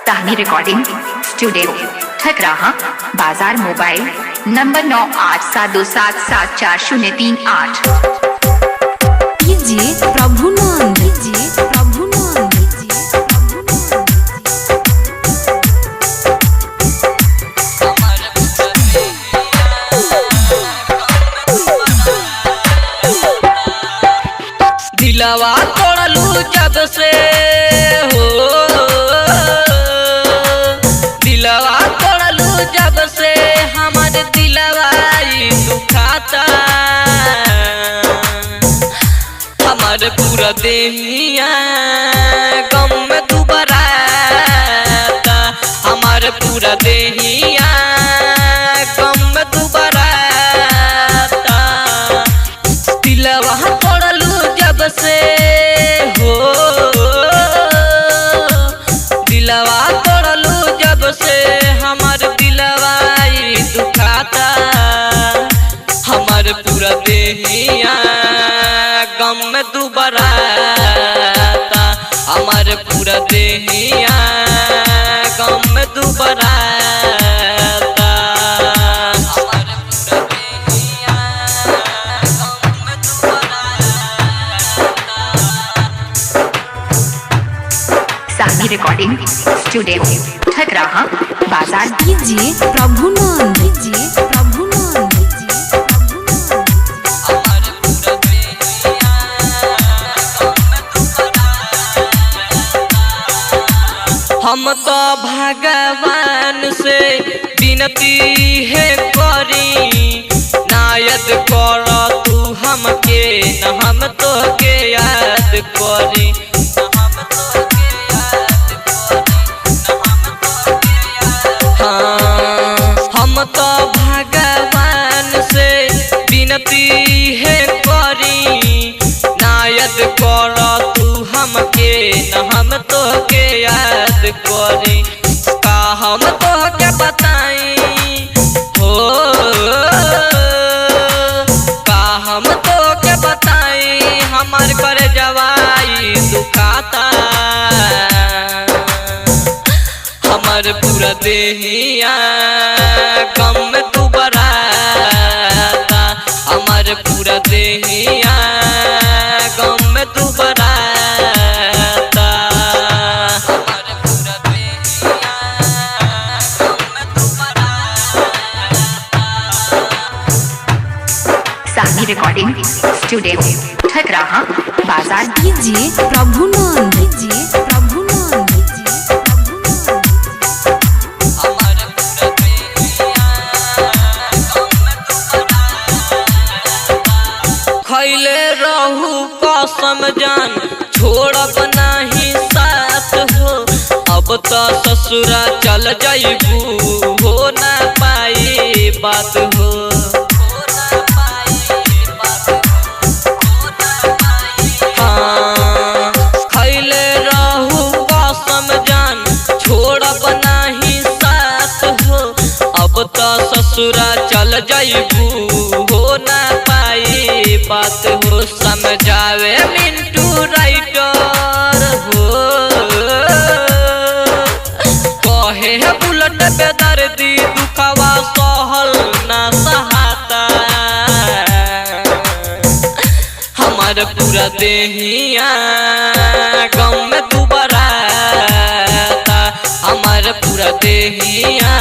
Sahni recording studio Thakraha बाजार mobile number 9872774038। कीजिए प्रभुनंद, कीजिए प्रभुनंद, कीजिए दिलवा तोड़लू जब से हो, दिलवा तोड़लू जब से हमारे दिलवा दुखाता, हमारे पूरा देहिया गम में दुबराता, हमारे पूरा देहिया गम में दुबराता। दिलवा तोड़लू जब से हो, दिलवा तोड़लू जब से हमार दिलवा दुखाता, हमार पूरा देहिया गम में दुबराता, हमार पूरा देहिया गम में दुबराता। साहनी रिकॉर्डिंग स्टूडियो ठकराहा बाजार। कीजिए प्रभुनंद, कीजिए प्रभुनंद, कीजिए हम तो भगवान से विनती है करी, नायद कर तू हमके न हम तो के याद करी, हम तो भगवान से विनती है करी, नायद कर तू हमके न हम तो के याद करी। का हम तो के बताई हो, का हम तो के बताई हमार कर जवाई दुखाता, हमार पूरा देहिया गम में दुबराता, हमार पूरा देहिया गम में दुबराता, हमार पूरा देहिया गम में दुबराता। साहनी रिकॉर्डिंग स्टूडियो ठकराहा बाजार। कीजिए प्रभुनंद, कीजिए प्रभुनंद, कीजिए खैले रहू कसम जान छोड़ब नहीं साथ हो, अब तो ससुरा चल जाइबू हो ना पाई बात हो, हाँ खैले रहू कसम जान छोड़ब नहीं साथ हो, अब तो ससुरा चल जाइबू हो ना पाई बात हो। समझावे मिंटू राइटर हो, कहे है बुलेट बेदर्दी दुखवा सहल ना सहाता, हमार पूरा देहिया गम में दुबराता, हमार पूरा देहिया